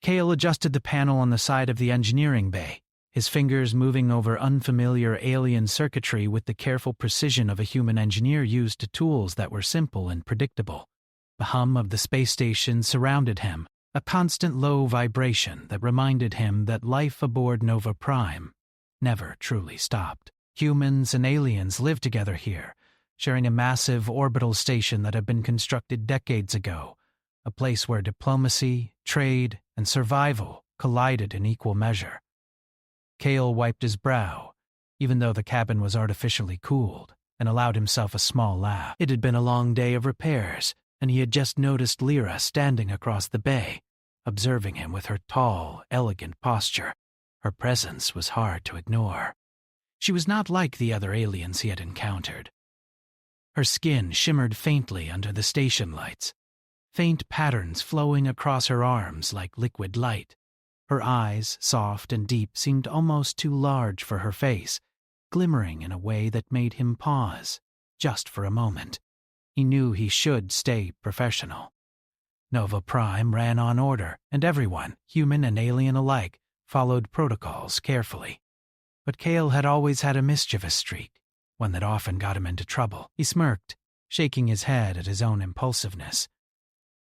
Cale adjusted the panel on the side of the engineering bay, his fingers moving over unfamiliar alien circuitry with the careful precision of a human engineer used to tools that were simple and predictable. The hum of the space station surrounded him, a constant low vibration that reminded him that life aboard Nova Prime never truly stopped. Humans and aliens lived together here, sharing a massive orbital station that had been constructed decades ago, a place where diplomacy, trade, and survival collided in equal measure. Cale wiped his brow, even though the cabin was artificially cooled, and allowed himself a small laugh. It had been a long day of repairs, and he had just noticed Lyra standing across the bay, observing him with her tall, elegant posture. Her presence was hard to ignore. She was not like the other aliens he had encountered. Her skin shimmered faintly under the station lights, faint patterns flowing across her arms like liquid light. Her eyes, soft and deep, seemed almost too large for her face, glimmering in a way that made him pause, just for a moment. He knew he should stay professional. Nova Prime ran on order, and everyone, human and alien alike, followed protocols carefully. But Cale had always had a mischievous streak, one that often got him into trouble. He smirked, shaking his head at his own impulsiveness.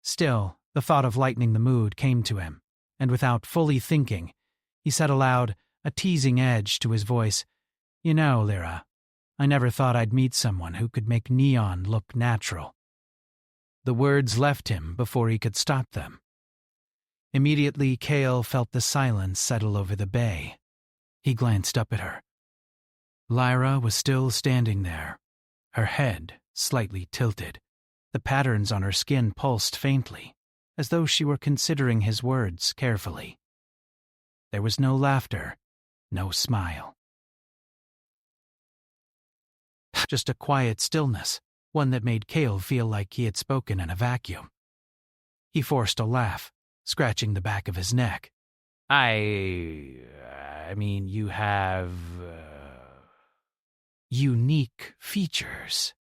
Still, the thought of lightening the mood came to him, and without fully thinking, he said aloud, a teasing edge to his voice, "You know, Lyra, I never thought I'd meet someone who could make neon look natural." The words left him before he could stop them. Immediately, Cale felt the silence settle over the bay. He glanced up at her. Lyra was still standing there, her head slightly tilted. The patterns on her skin pulsed faintly, as though she were considering his words carefully. There was no laughter, no smile. Just a quiet stillness, one that made Cale feel like he had spoken in a vacuum. He forced a laugh, scratching the back of his neck. I mean, you have unique features,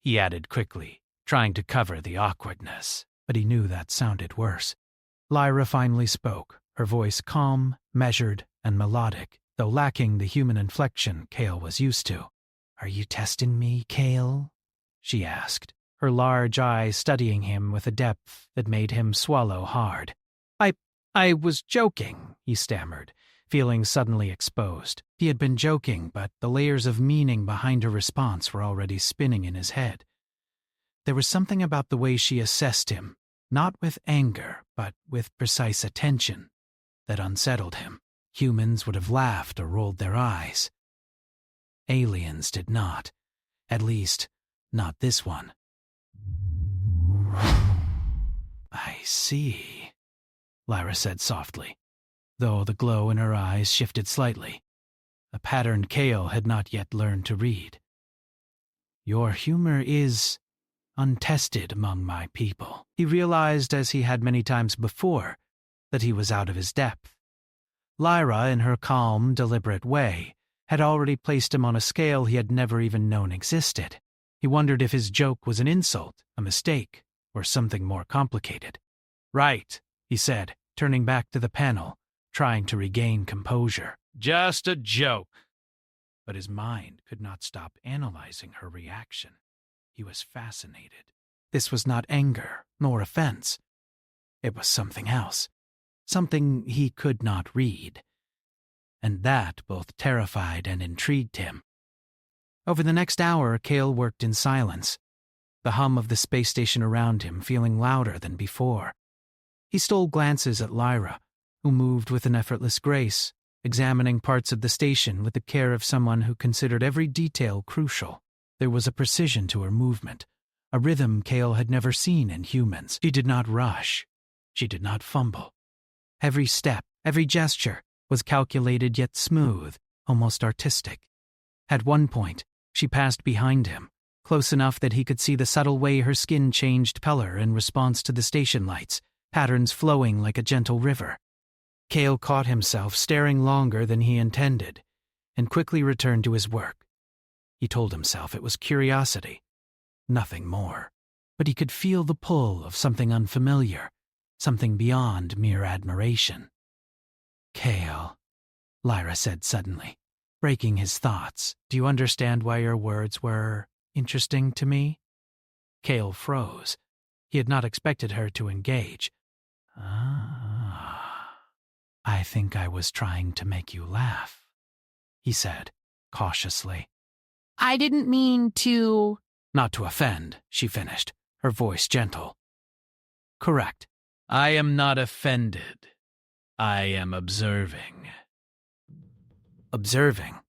he added quickly, trying to cover the awkwardness, but he knew that sounded worse. Lyra finally spoke, her voice calm, measured, and melodic, though lacking the human inflection Cale was used to. "Are you testing me, Cale?" she asked, her large eyes studying him with a depth that made him swallow hard. I was joking," he stammered, feeling suddenly exposed. He had been joking, but the layers of meaning behind her response were already spinning in his head. There was something about the way she assessed him, not with anger, but with precise attention, that unsettled him. Humans would have laughed or rolled their eyes. Aliens did not. At least, not this one. "I see," Lyra said softly, though the glow in her eyes shifted slightly, a pattern Cale had not yet learned to read. "Your humor is untested among my people." He realized, as he had many times before, that he was out of his depth. Lyra, in her calm, deliberate way, had already placed him on a scale he had never even known existed. He wondered if his joke was an insult, a mistake, or something more complicated. "Right," he said, turning back to the panel, trying to regain composure. "Just a joke." But his mind could not stop analyzing her reaction. He was fascinated. This was not anger, nor offense. It was something else, something he could not read. And that both terrified and intrigued him. Over the next hour, Cale worked in silence, the hum of the space station around him feeling louder than before. He stole glances at Lyra, who moved with an effortless grace, examining parts of the station with the care of someone who considered every detail crucial. There was a precision to her movement, a rhythm Cale had never seen in humans. She did not rush. She did not fumble. Every step, every gesture was calculated yet smooth, almost artistic. At one point, she passed behind him, close enough that he could see the subtle way her skin changed color in response to the station lights, patterns flowing like a gentle river. Cale caught himself staring longer than he intended, and quickly returned to his work. He told himself it was curiosity, nothing more, but he could feel the pull of something unfamiliar, something beyond mere admiration. "Kale," Lyra said suddenly, breaking his thoughts, "do you understand why your words were interesting to me?" Kale froze. He had not expected her to engage. "Ah, I think I was trying to make you laugh," he said, cautiously. "I didn't mean to—" "Not to offend," she finished, her voice gentle. "Correct. I am not offended. I am observing." Observing.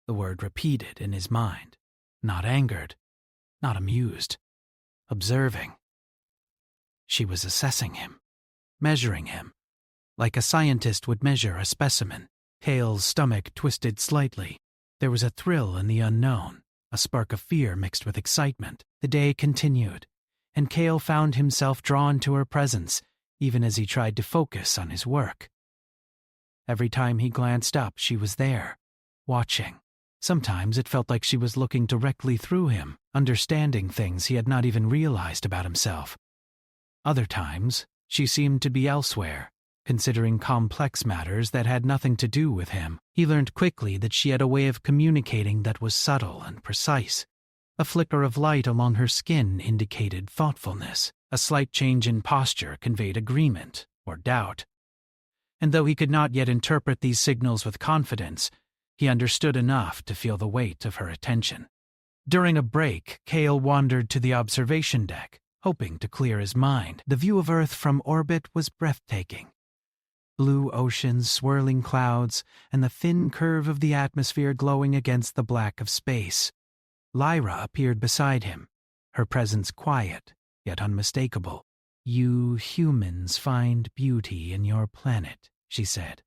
The word repeated in his mind. Not angered, not amused. Observing. She was assessing him, measuring him, like a scientist would measure a specimen. Kale's stomach twisted slightly. There was a thrill in the unknown, a spark of fear mixed with excitement. The day continued, and Kale found himself drawn to her presence, even as he tried to focus on his work. Every time he glanced up, she was there, watching. Sometimes it felt like she was looking directly through him, understanding things he had not even realized about himself. Other times, she seemed to be elsewhere, considering complex matters that had nothing to do with him. He learned quickly that she had a way of communicating that was subtle and precise. A flicker of light along her skin indicated thoughtfulness. A slight change in posture conveyed agreement or doubt. And though he could not yet interpret these signals with confidence, he understood enough to feel the weight of her attention. During a break, Kale wandered to the observation deck, hoping to clear his mind. The view of Earth from orbit was breathtaking. Blue oceans, swirling clouds, and the thin curve of the atmosphere glowing against the black of space. Lyra appeared beside him, her presence quiet, yet unmistakable. "You humans find beauty in your planet," she said,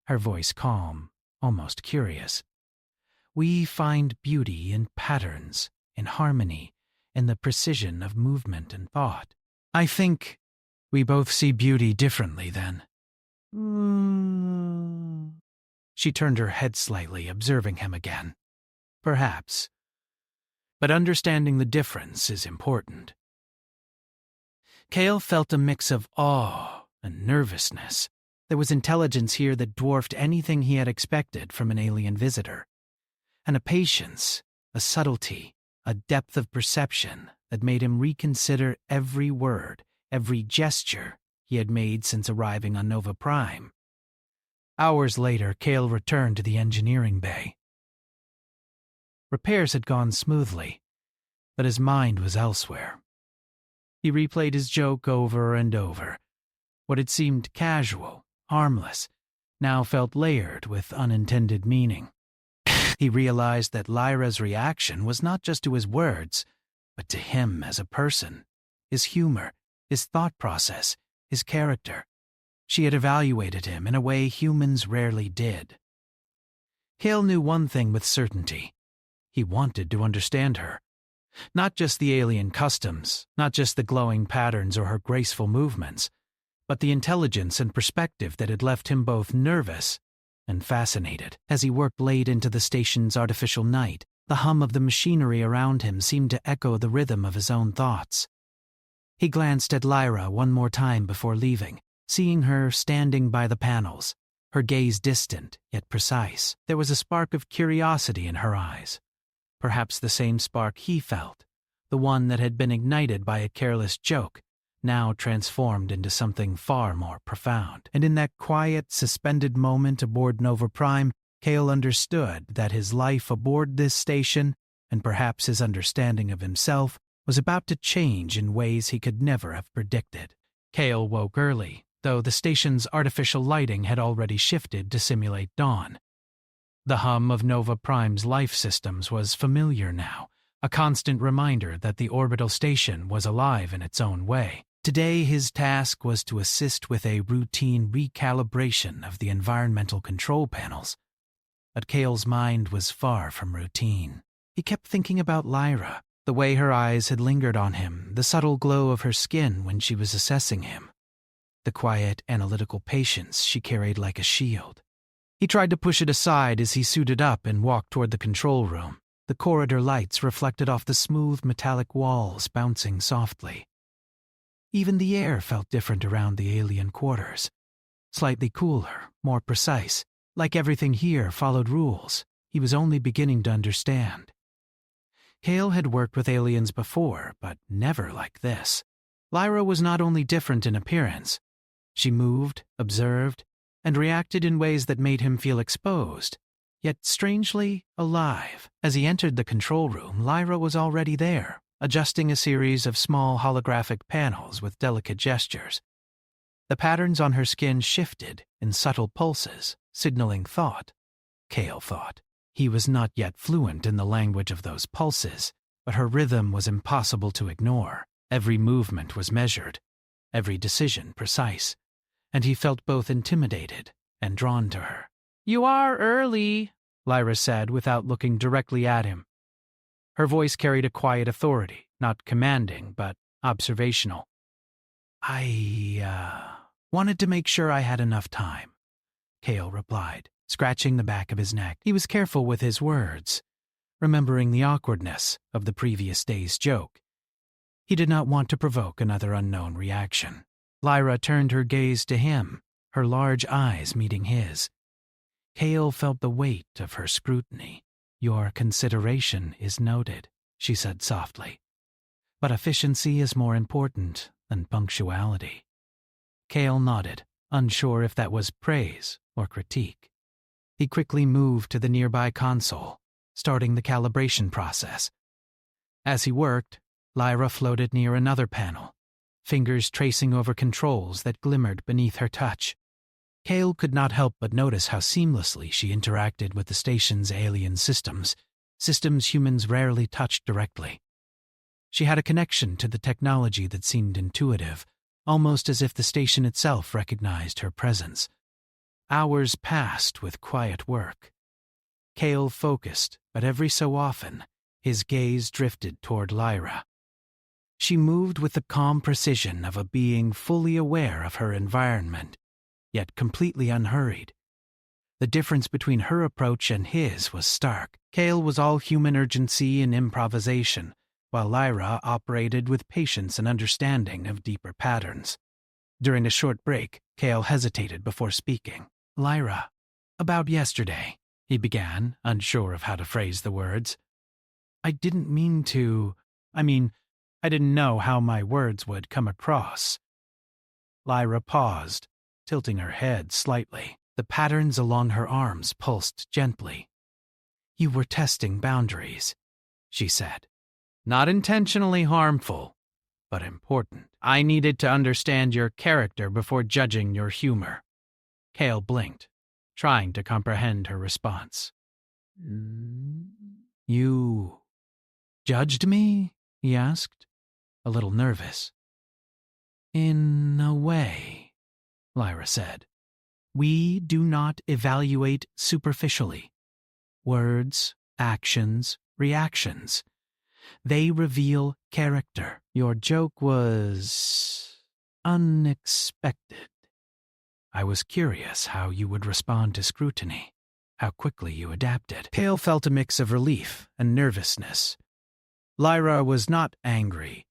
her voice calm, almost curious. "We find beauty in patterns, in harmony, in the precision of movement and thought. I think we both see beauty differently then." She turned her head slightly, observing him again. "Perhaps. But understanding the difference is important." Kale felt a mix of awe and nervousness. There was intelligence here that dwarfed anything he had expected from an alien visitor, and a patience, a subtlety, a depth of perception that made him reconsider every word, every gesture he had made since arriving on Nova Prime. Hours later, Kale returned to the engineering bay. Repairs had gone smoothly, but his mind was elsewhere. He replayed his joke over and over. What had seemed casual, harmless, now felt layered with unintended meaning. He realized that Lyra's reaction was not just to his words, but to him as a person, his humor, his thought process, his character. She had evaluated him in a way humans rarely did. Kale knew one thing with certainty. He wanted to understand her. Not just the alien customs, not just the glowing patterns or her graceful movements, but the intelligence and perspective that had left him both nervous and fascinated. As he worked late into the station's artificial night, the hum of the machinery around him seemed to echo the rhythm of his own thoughts. He glanced at Lyra one more time before leaving, seeing her standing by the panels, her gaze distant yet precise. There was a spark of curiosity in her eyes. Perhaps the same spark he felt, the one that had been ignited by a careless joke, now transformed into something far more profound. And in that quiet, suspended moment aboard Nova Prime, Kale understood that his life aboard this station, and perhaps his understanding of himself, was about to change in ways he could never have predicted. Kale woke early, though the station's artificial lighting had already shifted to simulate dawn. The hum of Nova Prime's life systems was familiar now, a constant reminder that the orbital station was alive in its own way. Today his task was to assist with a routine recalibration of the environmental control panels. But Kale's mind was far from routine. He kept thinking about Lyra, the way her eyes had lingered on him, the subtle glow of her skin when she was assessing him, the quiet, analytical patience she carried like a shield. He tried to push it aside as he suited up and walked toward the control room. The corridor lights reflected off the smooth metallic walls, bouncing softly. Even the air felt different around the alien quarters. Slightly cooler, more precise. Like everything here followed rules he was only beginning to understand. Kale had worked with aliens before, but never like this. Lyra was not only different in appearance. She moved, observed, and reacted in ways that made him feel exposed, yet strangely alive. As he entered the control room, Lyra was already there, adjusting a series of small holographic panels with delicate gestures. The patterns on her skin shifted in subtle pulses, signaling thought. Kale thought. He was not yet fluent in the language of those pulses, but her rhythm was impossible to ignore. Every movement was measured, every decision precise, and he felt both intimidated and drawn to her. "You are early," Lyra said without looking directly at him. Her voice carried a quiet authority, not commanding, but observational. I wanted to make sure I had enough time," Kale replied, scratching the back of his neck. He was careful with his words, remembering the awkwardness of the previous day's joke. He did not want to provoke another unknown reaction. Lyra turned her gaze to him, her large eyes meeting his. Kale felt the weight of her scrutiny. "Your consideration is noted," she said softly. "But efficiency is more important than punctuality." Kale nodded, unsure if that was praise or critique. He quickly moved to the nearby console, starting the calibration process. As he worked, Lyra floated near another panel, fingers tracing over controls that glimmered beneath her touch. Kale could not help but notice how seamlessly she interacted with the station's alien systems humans rarely touched directly. She had a connection to the technology that seemed intuitive, almost as if the station itself recognized her presence. Hours passed with quiet work. Kale focused, but every so often, his gaze drifted toward Lyra. She moved with the calm precision of a being fully aware of her environment, yet completely unhurried. The difference between her approach and his was stark. Kale was all human urgency and improvisation, while Lyra operated with patience and understanding of deeper patterns. During a short break, Kale hesitated before speaking. "Lyra, about yesterday," he began, unsure of how to phrase the words. I didn't know how my words would come across." Lyra paused, tilting her head slightly. The patterns along her arms pulsed gently. "You were testing boundaries," she said. "Not intentionally harmful, but important. I needed to understand your character before judging your humor." Kale blinked, trying to comprehend her response. "You judged me?" he asked, a little nervous. "In a way," Lyra said. "We do not evaluate superficially. Words, actions, reactions. They reveal character. Your joke was unexpected. I was curious how you would respond to scrutiny, how quickly you adapted." Kale felt a mix of relief and nervousness. Lyra was not angry,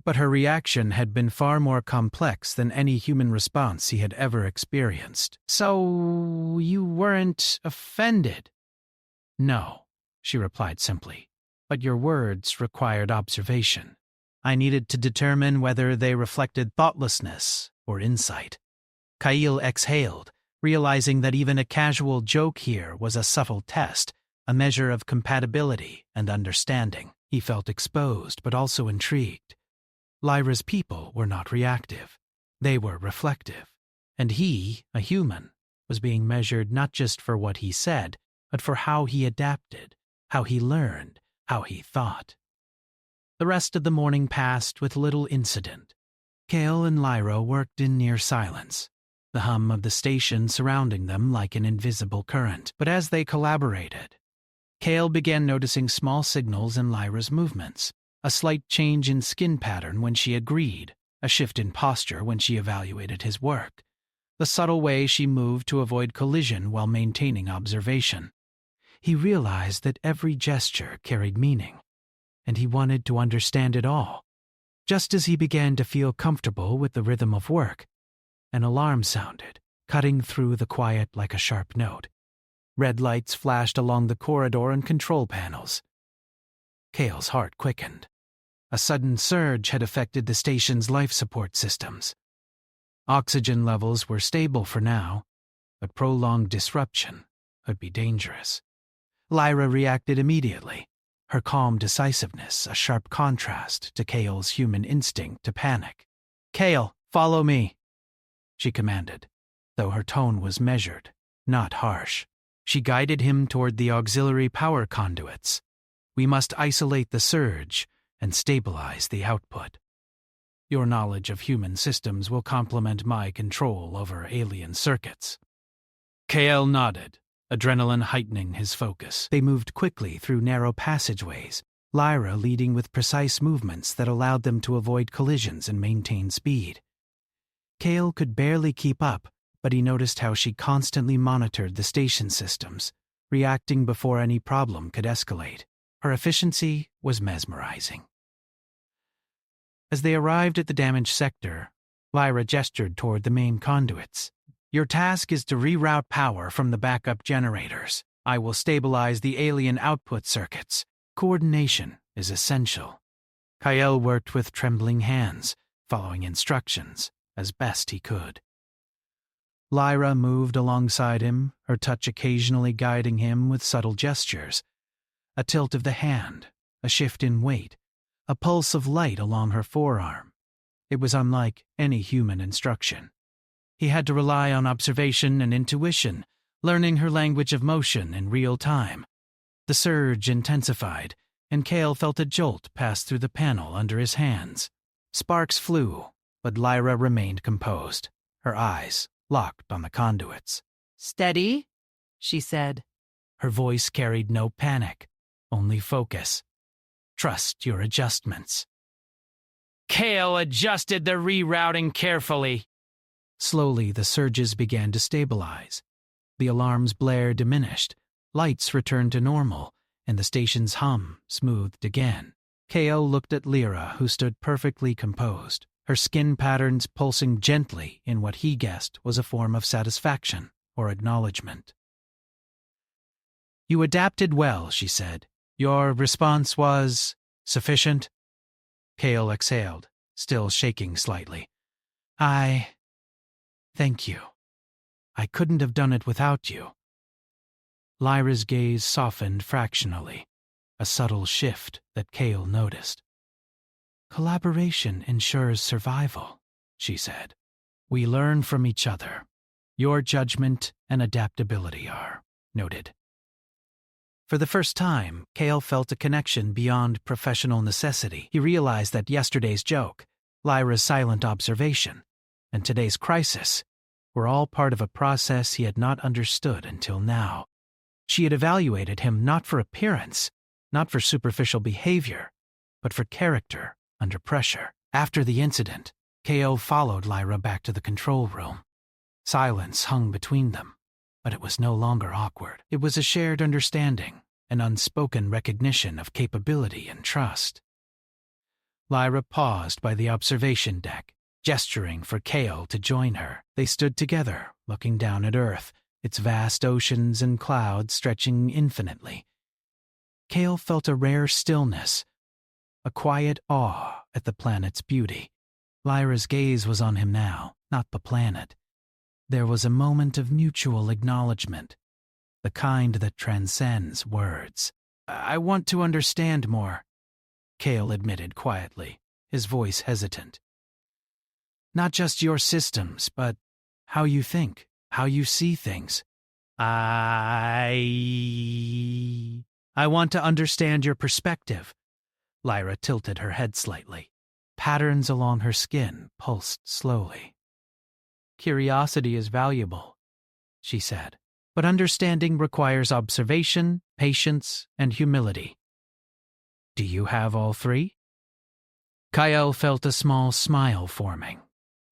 but her reaction had been far more complex than any human response he had ever experienced. "So you weren't offended?" "No," she replied simply, "but your words required observation. I needed to determine whether they reflected thoughtlessness or insight." Kyle exhaled, realizing that even a casual joke here was a subtle test, a measure of compatibility and understanding. He felt exposed but also intrigued. Lyra's people were not reactive. They were reflective. And he, a human, was being measured not just for what he said, but for how he adapted, how he learned, how he thought. The rest of the morning passed with little incident. Kale and Lyra worked in near silence, the hum of the station surrounding them like an invisible current. But as they collaborated, Kale began noticing small signals in Lyra's movements, a slight change in skin pattern when she agreed, a shift in posture when she evaluated his work, the subtle way she moved to avoid collision while maintaining observation. He realized that every gesture carried meaning, and he wanted to understand it all, Just as he began to feel comfortable with the rhythm of work, an alarm sounded, cutting through the quiet like a sharp note. Red lights flashed along the corridor and control panels. Cale's heart quickened. A sudden surge had affected the station's life support systems. Oxygen levels were stable for now, but prolonged disruption could be dangerous. Lyra reacted immediately, her calm decisiveness a sharp contrast to Cale's human instinct to panic. "Cale, follow me," she commanded, though her tone was measured, not harsh. She guided him toward the auxiliary power conduits. "We must isolate the surge and stabilize the output. Your knowledge of human systems will complement my control over alien circuits." Cale nodded, adrenaline heightening his focus. They moved quickly through narrow passageways, Lyra leading with precise movements that allowed them to avoid collisions and maintain speed. Cale could barely keep up, but he noticed how she constantly monitored the station systems, reacting before any problem could escalate. Her efficiency was mesmerizing. As they arrived at the damaged sector, Lyra gestured toward the main conduits. "Your task is to reroute power from the backup generators. I will stabilize the alien output circuits. Coordination is essential." Cale worked with trembling hands, following instructions as best he could. Lyra moved alongside him, her touch occasionally guiding him with subtle gestures. A tilt of the hand, a shift in weight, a pulse of light along her forearm. It was unlike any human instruction. He had to rely on observation and intuition, learning her language of motion in real time. The surge intensified, and Cale felt a jolt pass through the panel under his hands. Sparks flew, but Lyra remained composed, her eyes locked on the conduits. Steady, she said. Her voice carried no panic, only focus. "Trust your adjustments." Cale adjusted the rerouting carefully. Slowly, the surges began to stabilize. The alarm's blare diminished, lights returned to normal, and the station's hum smoothed again. Cale looked at Lyra, who stood perfectly composed, her skin patterns pulsing gently in what he guessed was a form of satisfaction or acknowledgement. "You adapted well," she said. "Your response was sufficient?" Cale exhaled, still shaking slightly. Thank you. I couldn't have done it without you." Lyra's gaze softened fractionally, a subtle shift that Cale noticed. "Collaboration ensures survival," she said. "We learn from each other. Your judgment and adaptability are noted." For the first time, Cale felt a connection beyond professional necessity. He realized that yesterday's joke, Lyra's silent observation, and today's crisis were all part of a process he had not understood until now. She had evaluated him not for appearance, not for superficial behavior, but for character under pressure. After the incident, Cale followed Lyra back to the control room. Silence hung between them, but it was no longer awkward. It was a shared understanding, an unspoken recognition of capability and trust. Lyra paused by the observation deck, gesturing for Cale to join her. They stood together, looking down at Earth, its vast oceans and clouds stretching infinitely. Cale felt a rare stillness, a quiet awe at the planet's beauty. Lyra's gaze was on him now, not the planet. There was a moment of mutual acknowledgement, the kind that transcends words. "I want to understand more," Cale admitted quietly, his voice hesitant. "Not just your systems, but how you think, how you see things. I want to understand your perspective." Lyra tilted her head slightly. Patterns along her skin pulsed slowly. "Curiosity is valuable," she said, "but understanding requires observation, patience, and humility. Do you have all three?" Cale felt a small smile forming.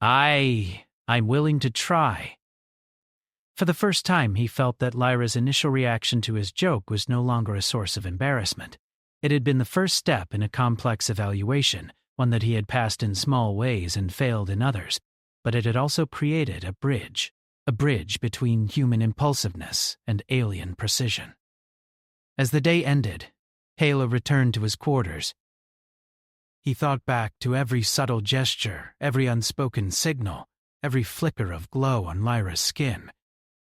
I'm willing to try." For the first time, he felt that Lyra's initial reaction to his joke was no longer a source of embarrassment. It had been the first step in a complex evaluation, one that he had passed in small ways and failed in others, but it had also created a bridge between human impulsiveness and alien precision. As the day ended, Halo returned to his quarters. He thought back to every subtle gesture, every unspoken signal, every flicker of glow on Lyra's skin.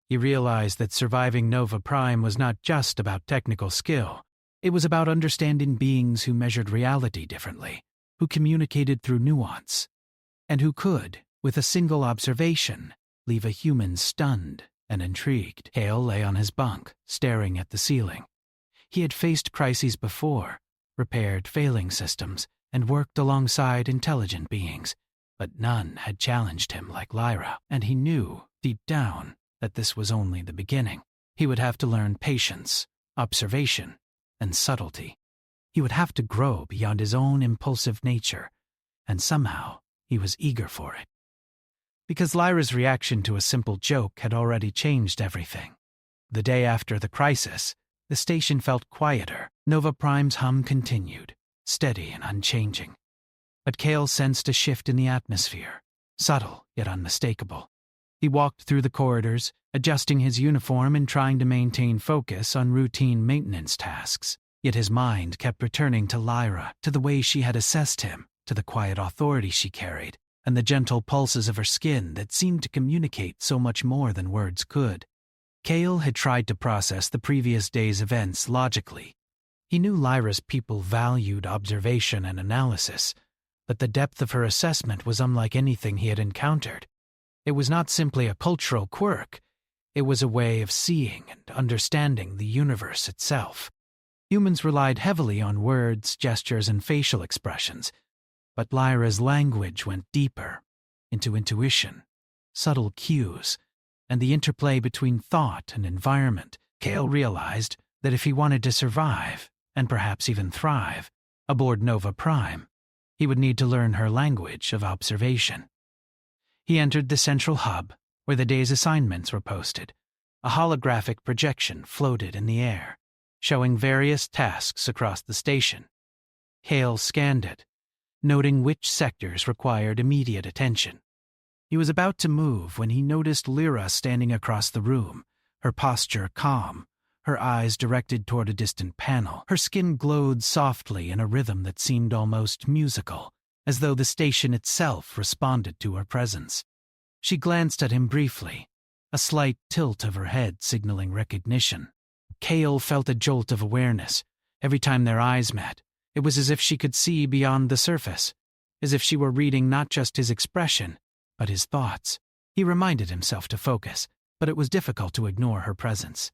He realized that surviving Nova Prime was not just about technical skill. It was about understanding beings who measured reality differently, who communicated through nuance, and who could, with a single observation, leave a human stunned and intrigued. Hale lay on his bunk, staring at the ceiling. He had faced crises before, repaired failing systems, and worked alongside intelligent beings, but none had challenged him like Lyra, and he knew, deep down, that this was only the beginning. He would have to learn patience, observation, and subtlety. He would have to grow beyond his own impulsive nature, and somehow he was eager for it. Because Lyra's reaction to a simple joke had already changed everything. The day after the crisis, the station felt quieter. Nova Prime's hum continued, steady and unchanging. But Cale sensed a shift in the atmosphere, subtle yet unmistakable. He walked through the corridors, adjusting his uniform and trying to maintain focus on routine maintenance tasks. Yet his mind kept returning to Lyra, to the way she had assessed him, to the quiet authority she carried, and the gentle pulses of her skin that seemed to communicate so much more than words could. Cale had tried to process the previous day's events logically. He knew Lyra's people valued observation and analysis, but the depth of her assessment was unlike anything he had encountered. It was not simply a cultural quirk, it was a way of seeing and understanding the universe itself. Humans relied heavily on words, gestures, and facial expressions, but Lyra's language went deeper, into intuition, subtle cues, and the interplay between thought and environment. Cale realized that if he wanted to survive, and perhaps even thrive, aboard Nova Prime, he would need to learn her language of observation. He entered the central hub, where the day's assignments were posted. A holographic projection floated in the air, showing various tasks across the station. Hale scanned it, noting which sectors required immediate attention. He was about to move when he noticed Lyra standing across the room, her posture calm, her eyes directed toward a distant panel. Her skin glowed softly in a rhythm that seemed almost musical, as though the station itself responded to her presence. She glanced at him briefly, a slight tilt of her head signaling recognition. Cale felt a jolt of awareness. Every time their eyes met, it was as if she could see beyond the surface, as if she were reading not just his expression, but his thoughts. He reminded himself to focus, but it was difficult to ignore her presence.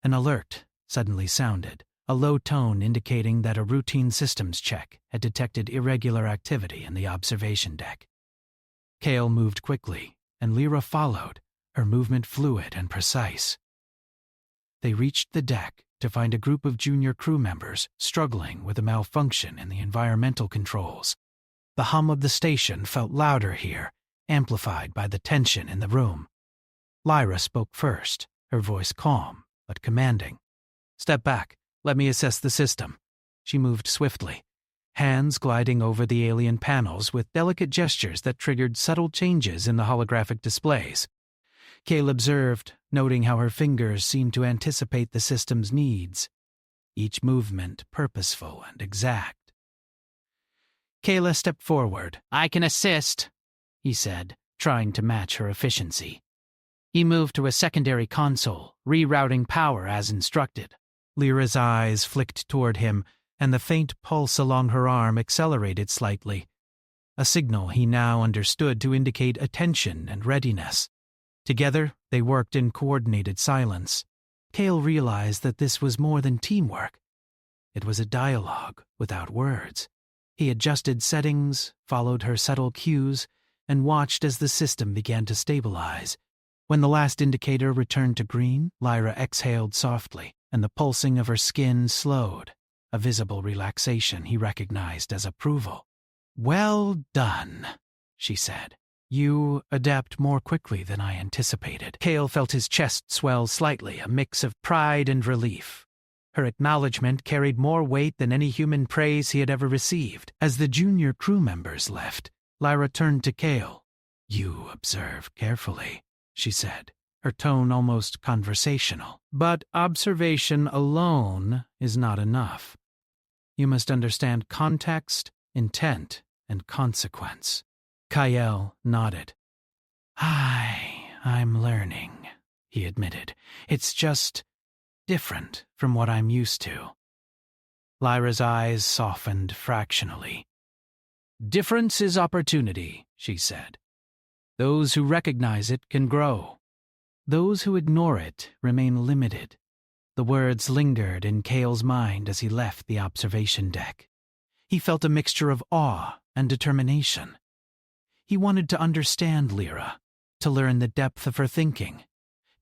An alert suddenly sounded, a low tone indicating that a routine systems check had detected irregular activity in the observation deck. Cale moved quickly, and Lyra followed, her movement fluid and precise. They reached the deck to find a group of junior crew members struggling with a malfunction in the environmental controls. The hum of the station felt louder here, amplified by the tension in the room. Lyra spoke first, her voice calm but commanding. "Step back. Let me assess the system." She moved swiftly, hands gliding over the alien panels with delicate gestures that triggered subtle changes in the holographic displays. Cale observed, noting how her fingers seemed to anticipate the system's needs, each movement purposeful and exact. Kayla stepped forward. "I can assist," he said, trying to match her efficiency. He moved to a secondary console, rerouting power as instructed. Lyra's eyes flicked toward him, and the faint pulse along her arm accelerated slightly, a signal he now understood to indicate attention and readiness. Together, they worked in coordinated silence. Cale realized that this was more than teamwork. It was a dialogue without words. He adjusted settings, followed her subtle cues, and watched as the system began to stabilize. When the last indicator returned to green, Lyra exhaled softly, and the pulsing of her skin slowed, a visible relaxation he recognized as approval. "Well done," she said. "You adapt more quickly than I anticipated." Cale felt his chest swell slightly, a mix of pride and relief. Her acknowledgement carried more weight than any human praise he had ever received. As the junior crew members left, Lyra turned to Kale. "You observe carefully," she said, her tone almost conversational. "But observation alone is not enough. You must understand context, intent, and consequence." Kyle nodded. I'm learning," he admitted. "It's just different from what I'm used to." Lyra's eyes softened fractionally. "Difference is opportunity," she said. "Those who recognize it can grow. Those who ignore it remain limited." The words lingered in Kale's mind as he left the observation deck. He felt a mixture of awe and determination. He wanted to understand Lyra, to learn the depth of her thinking,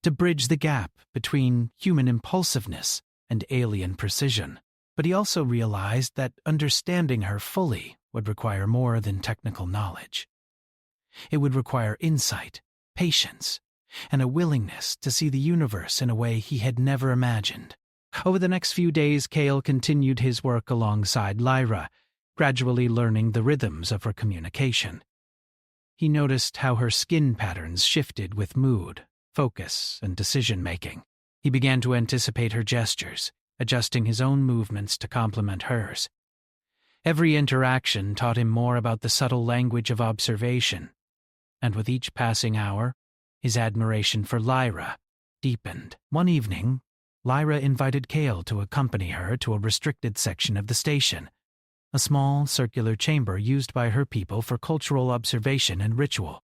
to bridge the gap between human impulsiveness and alien precision. But he also realized that understanding her fully would require more than technical knowledge. It would require insight, patience, and a willingness to see the universe in a way he had never imagined. Over the next few days, Kale continued his work alongside Lyra, gradually learning the rhythms of her communication. He noticed how her skin patterns shifted with mood, focus, and decision-making. He began to anticipate her gestures, adjusting his own movements to complement hers. Every interaction taught him more about the subtle language of observation, and with each passing hour, his admiration for Lyra deepened. One evening, Lyra invited Kale to accompany her to a restricted section of the station, a small circular chamber used by her people for cultural observation and ritual.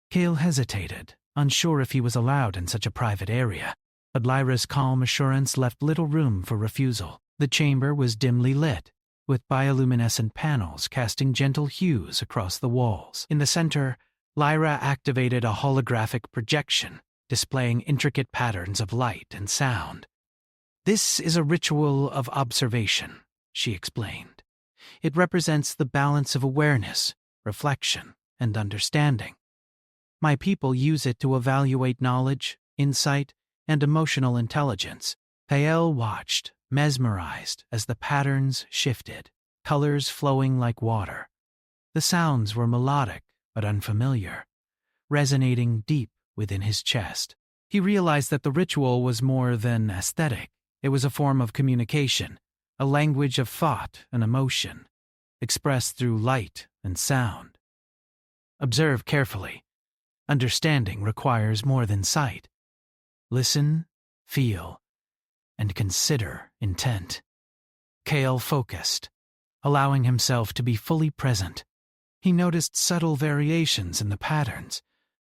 Kale hesitated, unsure if he was allowed in such a private area, but Lyra's calm assurance left little room for refusal. The chamber was dimly lit, with bioluminescent panels casting gentle hues across the walls. In the center, Lyra activated a holographic projection, displaying intricate patterns of light and sound. "This is a ritual of observation," she explained. "It represents the balance of awareness, reflection, and understanding. My people use it to evaluate knowledge, insight, and emotional intelligence." Pael watched, mesmerized, as the patterns shifted, colors flowing like water. The sounds were melodic but unfamiliar, resonating deep within his chest. He realized that the ritual was more than aesthetic. It was a form of communication, a language of thought and emotion, expressed through light and sound. Observe carefully. Understanding requires more than sight. Listen, feel, and consider intent. Kale focused, allowing himself to be fully present. He noticed subtle variations in the patterns,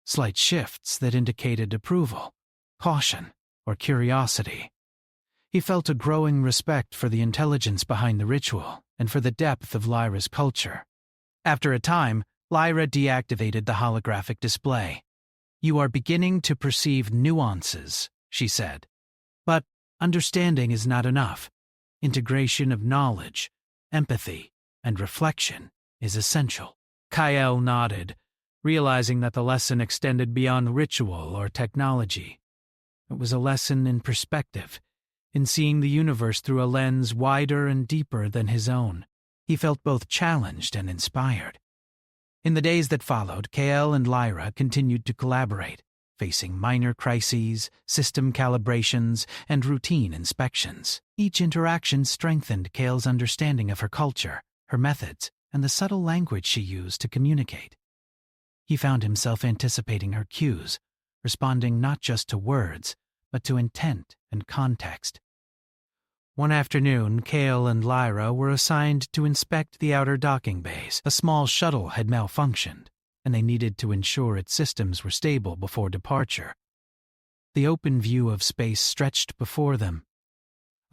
slight shifts that indicated approval, caution, or curiosity. He felt a growing respect for the intelligence behind the ritual and for the depth of Lyra's culture. After a time, Lyra deactivated the holographic display. "You are beginning to perceive nuances," she said. "But understanding is not enough. Integration of knowledge, empathy, and reflection is essential." Kyle nodded, realizing that the lesson extended beyond ritual or technology. It was a lesson in perspective, in seeing the universe through a lens wider and deeper than his own. He felt both challenged and inspired. In the days that followed, Kale and Lyra continued to collaborate, facing minor crises, system calibrations, and routine inspections. Each interaction strengthened Kale's understanding of her culture, her methods, and the subtle language she used to communicate. He found himself anticipating her cues, responding not just to words, but to intent and context. One afternoon, Kale and Lyra were assigned to inspect the outer docking bays. A small shuttle had malfunctioned, and they needed to ensure its systems were stable before departure. The open view of space stretched before them,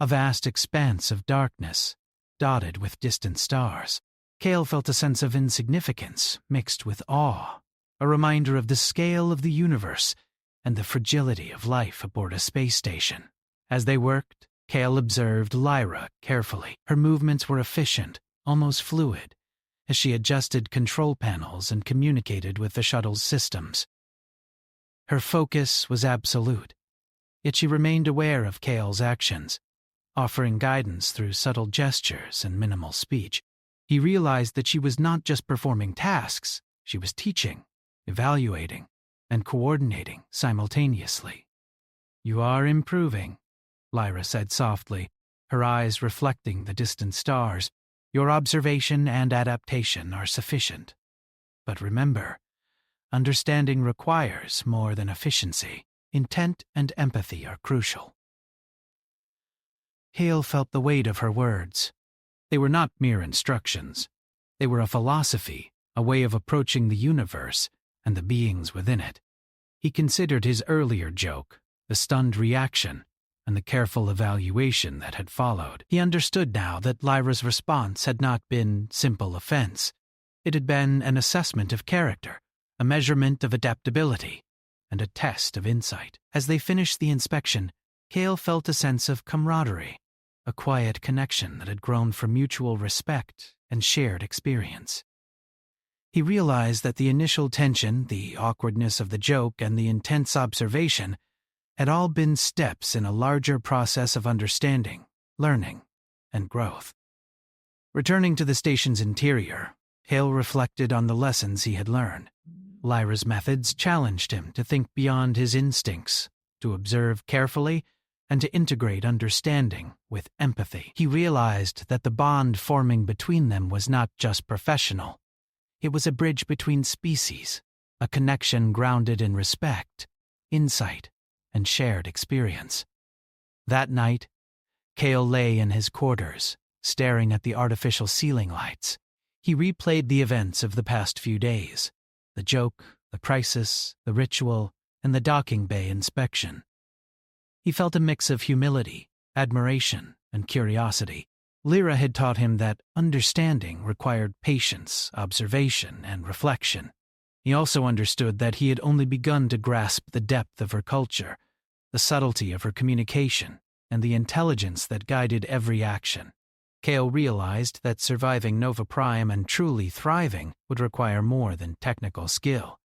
a vast expanse of darkness, dotted with distant stars. Kale felt a sense of insignificance mixed with awe, a reminder of the scale of the universe and the fragility of life aboard a space station. As they worked, Kale observed Lyra carefully. Her movements were efficient, almost fluid, as she adjusted control panels and communicated with the shuttle's systems. Her focus was absolute, yet she remained aware of Kale's actions. offering guidance through subtle gestures and minimal speech. He realized that she was not just performing tasks, she was teaching, evaluating, and coordinating simultaneously. "You are improving," Lyra said softly, her eyes reflecting the distant stars. "Your observation and adaptation are sufficient. But remember, understanding requires more than efficiency. Intent and empathy are crucial." Hale felt the weight of her words. They were not mere instructions. They were a philosophy, a way of approaching the universe and the beings within it. He considered his earlier joke, the stunned reaction, and the careful evaluation that had followed. He understood now that Lyra's response had not been simple offense. It had been an assessment of character, a measurement of adaptability, and a test of insight. As they finished the inspection, Hale felt a sense of camaraderie, a quiet connection that had grown from mutual respect and shared experience. He realized that the initial tension, the awkwardness of the joke, and the intense observation had all been steps in a larger process of understanding, learning, and growth. Returning to the station's interior, Hale reflected on the lessons he had learned. Lyra's methods challenged him to think beyond his instincts, to observe carefully, and to integrate understanding with empathy. He realized that the bond forming between them was not just professional. It was a bridge between species, a connection grounded in respect, insight, and shared experience. That night, Cale lay in his quarters, staring at the artificial ceiling lights. He replayed the events of the past few days, the joke, the crisis, the ritual, and the docking bay inspection. He felt a mix of humility, admiration, and curiosity. Lyra had taught him that understanding required patience, observation, and reflection. He also understood that he had only begun to grasp the depth of her culture, the subtlety of her communication, and the intelligence that guided every action. Cale realized that surviving Nova Prime and truly thriving would require more than technical skill.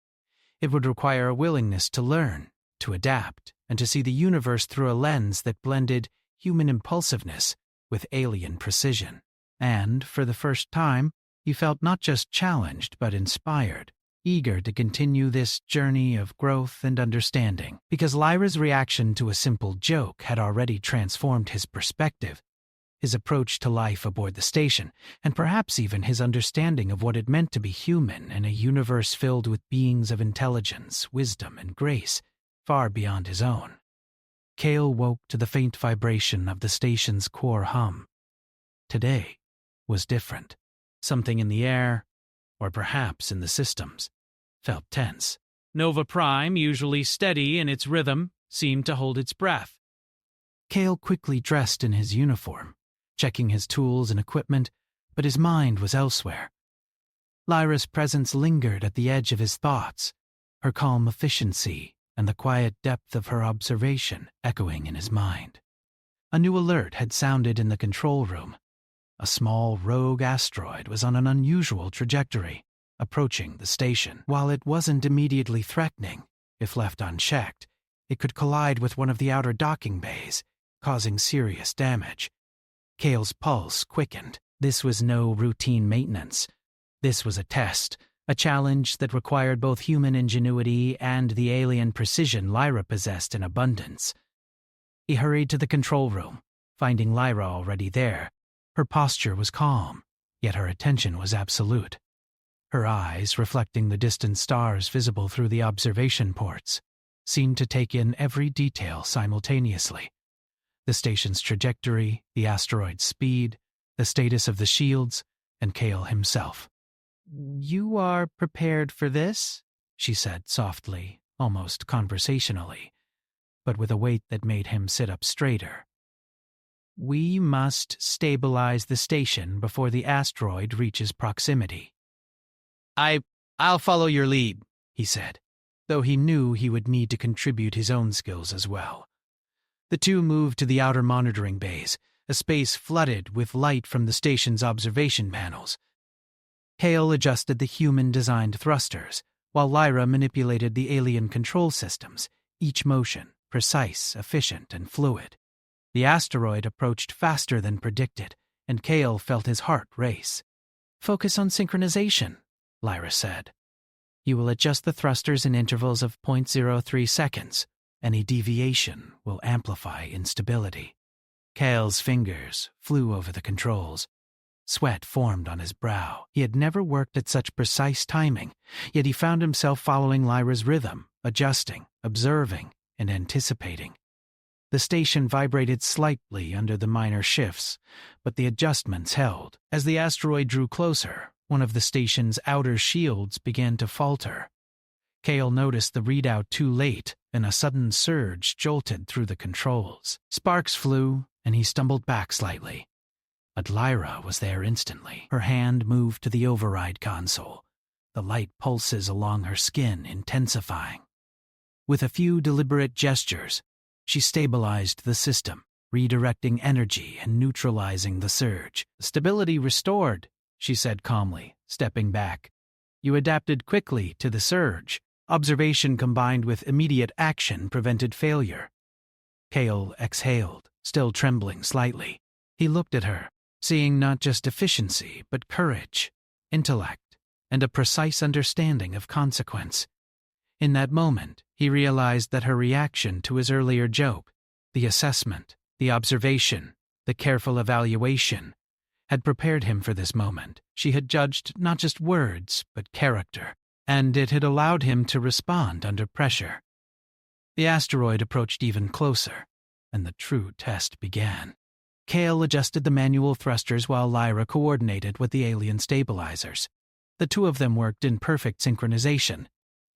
It would require a willingness to learn, to adapt, and to see the universe through a lens that blended human impulsiveness with alien precision. And, for the first time, he felt not just challenged but inspired, eager to continue this journey of growth and understanding. Because Lyra's reaction to a simple joke had already transformed his perspective, his approach to life aboard the station, and perhaps even his understanding of what it meant to be human in a universe filled with beings of intelligence, wisdom, and grace, far beyond his own. Cale woke to the faint vibration of the station's core hum. Today was different. Something in the air, or perhaps in the systems, felt tense. Nova Prime, usually steady in its rhythm, seemed to hold its breath. Cale quickly dressed in his uniform, checking his tools and equipment, but his mind was elsewhere. Lyra's presence lingered at the edge of his thoughts, her calm efficiency and the quiet depth of her observation echoing in his mind. A new alert had sounded in the control room. A small rogue asteroid was on an unusual trajectory, approaching the station. While it wasn't immediately threatening, if left unchecked, it could collide with one of the outer docking bays, causing serious damage. Cale's pulse quickened. This was no routine maintenance. This was a test, a challenge that required both human ingenuity and the alien precision Lyra possessed in abundance. He hurried to the control room, finding Lyra already there. Her posture was calm, yet her attention was absolute. Her eyes, reflecting the distant stars visible through the observation ports, seemed to take in every detail simultaneously. The station's trajectory, the asteroid's speed, the status of the shields, and Cale himself. "You are prepared for this?" she said softly, almost conversationally, but with a weight that made him sit up straighter. "We must stabilize the station before the asteroid reaches proximity." I'll follow your lead," he said, though he knew he would need to contribute his own skills as well. The two moved to the outer monitoring bays, a space flooded with light from the station's observation panels. Cale adjusted the human-designed thrusters, while Lyra manipulated the alien control systems, each motion precise, efficient, and fluid. The asteroid approached faster than predicted, and Kale felt his heart race. "Focus on synchronization," Lyra said. "You will adjust the thrusters in intervals of 0.03 seconds. Any deviation will amplify instability." Kale's fingers flew over the controls. Sweat formed on his brow. He had never worked at such precise timing, yet he found himself following Lyra's rhythm, adjusting, observing, and anticipating. The station vibrated slightly under the minor shifts, but the adjustments held. As the asteroid drew closer, one of the station's outer shields began to falter. Kale noticed the readout too late, and a sudden surge jolted through the controls. Sparks flew, and he stumbled back slightly. But Lyra was there instantly. Her hand moved to the override console, the light pulses along her skin intensifying. With a few deliberate gestures, she stabilized the system, redirecting energy and neutralizing the surge. "Stability restored," she said calmly, stepping back. "You adapted quickly to the surge. Observation combined with immediate action prevented failure." Kale exhaled, still trembling slightly. He looked at her, seeing not just efficiency, but courage, intellect, and a precise understanding of consequence. In that moment, he realized that her reaction to his earlier joke, the assessment, the observation, the careful evaluation, had prepared him for this moment. She had judged not just words, but character, and it had allowed him to respond under pressure. The asteroid approached even closer, and the true test began. Kale adjusted the manual thrusters while Lyra coordinated with the alien stabilizers. The two of them worked in perfect synchronization,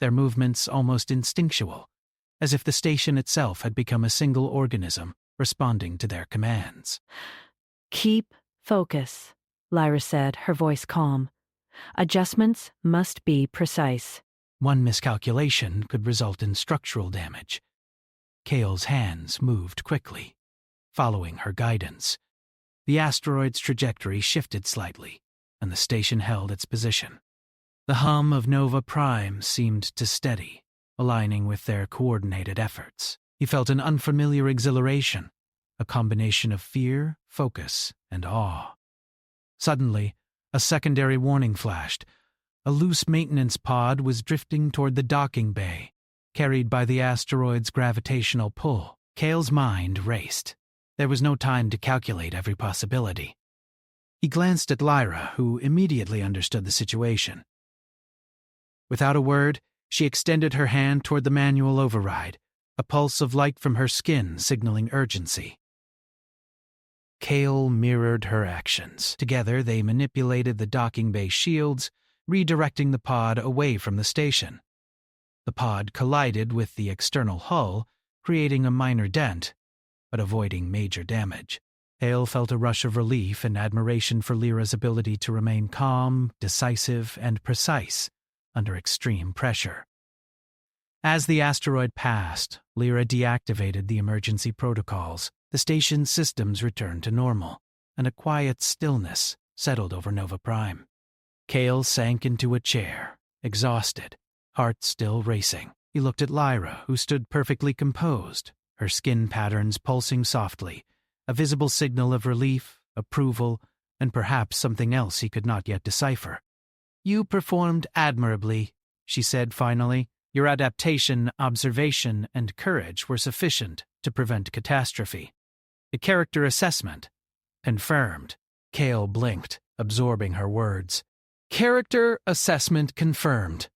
their movements almost instinctual, as if the station itself had become a single organism responding to their commands. "Keep focus," Lyra said, her voice calm. "Adjustments must be precise." One miscalculation could result in structural damage. Kale's hands moved quickly, following her guidance. The asteroid's trajectory shifted slightly, and the station held its position. The hum of Nova Prime seemed to steady, aligning with their coordinated efforts. He felt an unfamiliar exhilaration, a combination of fear, focus, and awe. Suddenly, a secondary warning flashed. A loose maintenance pod was drifting toward the docking bay, carried by the asteroid's gravitational pull. Kale's mind raced. There was no time to calculate every possibility. He glanced at Lyra, who immediately understood the situation. Without a word, she extended her hand toward the manual override, a pulse of light from her skin signaling urgency. Kale mirrored her actions. Together, they manipulated the docking bay shields, redirecting the pod away from the station. The pod collided with the external hull, creating a minor dent, but avoiding major damage. Kale felt a rush of relief and admiration for Lyra's ability to remain calm, decisive, and precise under extreme pressure. As the asteroid passed, Lyra deactivated the emergency protocols. The station's systems returned to normal, and a quiet stillness settled over Nova Prime. Kale sank into a chair, exhausted, heart still racing. He looked at Lyra, who stood perfectly composed, her skin patterns pulsing softly, a visible signal of relief, approval, and perhaps something else he could not yet decipher. "You performed admirably," she said finally. "Your adaptation, observation, and courage were sufficient to prevent catastrophe." The character assessment confirmed. Kale blinked, absorbing her words. Character assessment confirmed.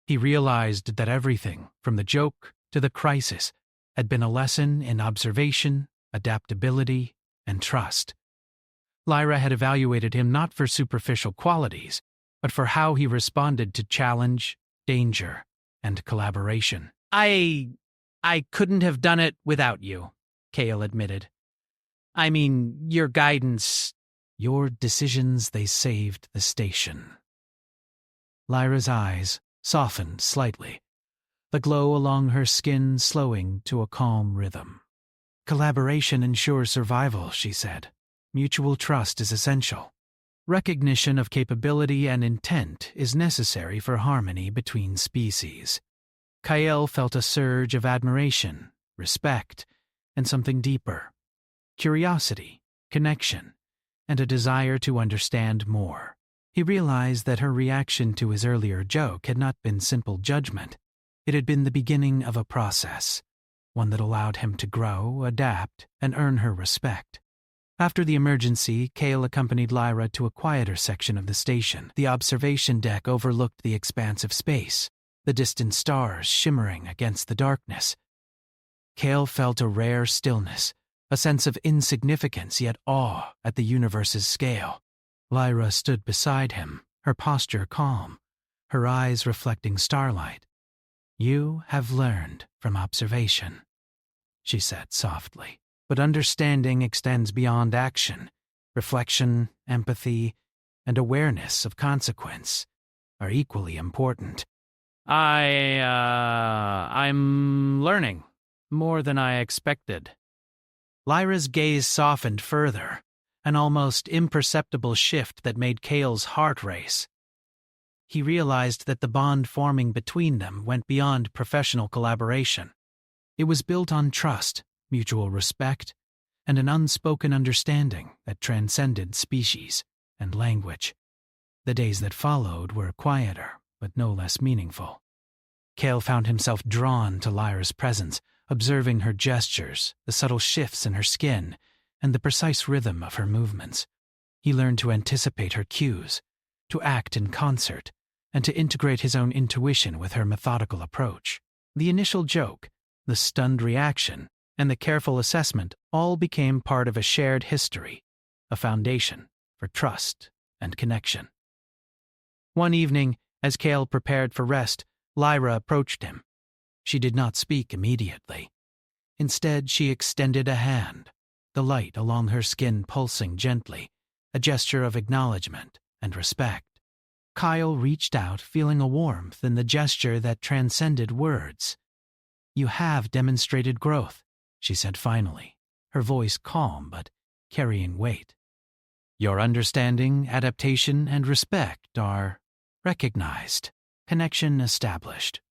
He realized that everything, from the joke to the crisis, had been a lesson in observation, adaptability, and trust. Lyra had evaluated him not for superficial qualities, but for how he responded to challenge, danger, and collaboration. I couldn't have done it without you," Kale admitted. "I mean, your guidance, your decisions, they saved the station." Lyra's eyes softened slightly, the glow along her skin slowing to a calm rhythm. "Collaboration ensures survival," she said. "Mutual trust is essential. Recognition of capability and intent is necessary for harmony between species." Kale felt a surge of admiration, respect, and something deeper, curiosity, connection, and a desire to understand more. He realized that her reaction to his earlier joke had not been simple judgment. It had been the beginning of a process, one that allowed him to grow, adapt, and earn her respect. After the emergency, Cale accompanied Lyra to a quieter section of the station. The observation deck overlooked the expanse of space, the distant stars shimmering against the darkness. Cale felt a rare stillness, a sense of insignificance yet awe at the universe's scale. Lyra stood beside him, her posture calm, her eyes reflecting starlight. "You have learned from observation," she said softly. "But understanding extends beyond action. Reflection, empathy, and awareness of consequence are equally important." I'm learning more than I expected." Lyra's gaze softened further, an almost imperceptible shift that made Cale's heart race. He realized that the bond forming between them went beyond professional collaboration. It was built on trust, mutual respect, and an unspoken understanding that transcended species and language. The days that followed were quieter, but no less meaningful. Cale found himself drawn to Lyra's presence, observing her gestures, the subtle shifts in her skin, and the precise rhythm of her movements. He learned to anticipate her cues, to act in concert, and to integrate his own intuition with her methodical approach. The initial joke, the stunned reaction, and the careful assessment all became part of a shared history, a foundation for trust and connection. One evening, as Cale prepared for rest, Lyra approached him. She did not speak immediately. Instead, she extended a hand, the light along her skin pulsing gently, a gesture of acknowledgement and respect. Kyle reached out, feeling a warmth in the gesture that transcended words. "You have demonstrated growth," she said finally, her voice calm but carrying weight. "Your understanding, adaptation, and respect are recognized, connection established."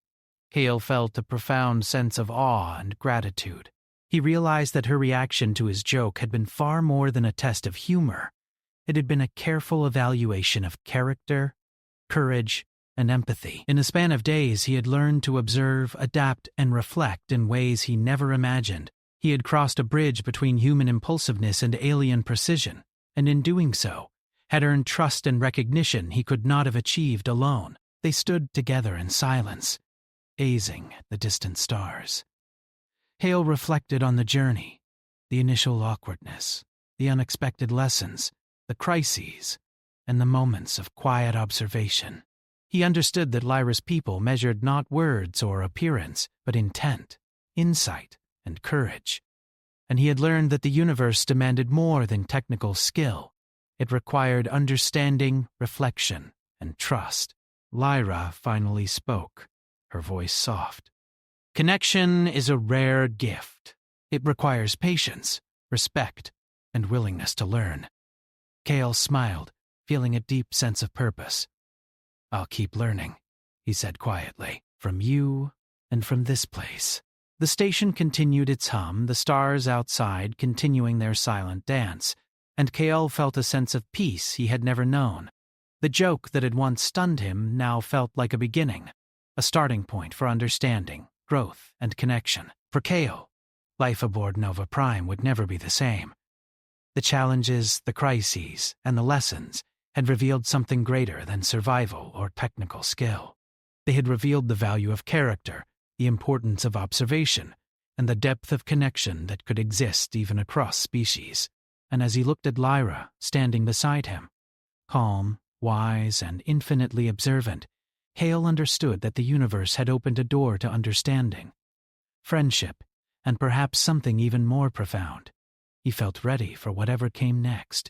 Cale felt a profound sense of awe and gratitude. He realized that her reaction to his joke had been far more than a test of humor. It had been a careful evaluation of character, courage, and empathy. In a span of days, he had learned to observe, adapt, and reflect in ways he never imagined. He had crossed a bridge between human impulsiveness and alien precision, and in doing so, had earned trust and recognition he could not have achieved alone. They stood together in silence, gazing at the distant stars. Cale reflected on the journey, the initial awkwardness, the unexpected lessons, the crises, and the moments of quiet observation. He understood that Lyra's people measured not words or appearance, but intent, insight, and courage. And he had learned that the universe demanded more than technical skill. It required understanding, reflection, and trust. Lyra finally spoke, her voice soft. "Connection is a rare gift. It requires patience, respect, and willingness to learn." Cale smiled, feeling a deep sense of purpose. "I'll keep learning," he said quietly, "from you and from this place." The station continued its hum, the stars outside continuing their silent dance, and Cale felt a sense of peace he had never known. The joke that had once stunned him now felt like a beginning, a starting point for understanding, growth, and connection. For Cale, life aboard Nova Prime would never be the same. The challenges, the crises, and the lessons had revealed something greater than survival or technical skill. They had revealed the value of character, the importance of observation, and the depth of connection that could exist even across species. And as he looked at Lyra, standing beside him, calm, wise, and infinitely observant, Cale understood that the universe had opened a door to understanding, friendship, and perhaps something even more profound. He felt ready for whatever came next.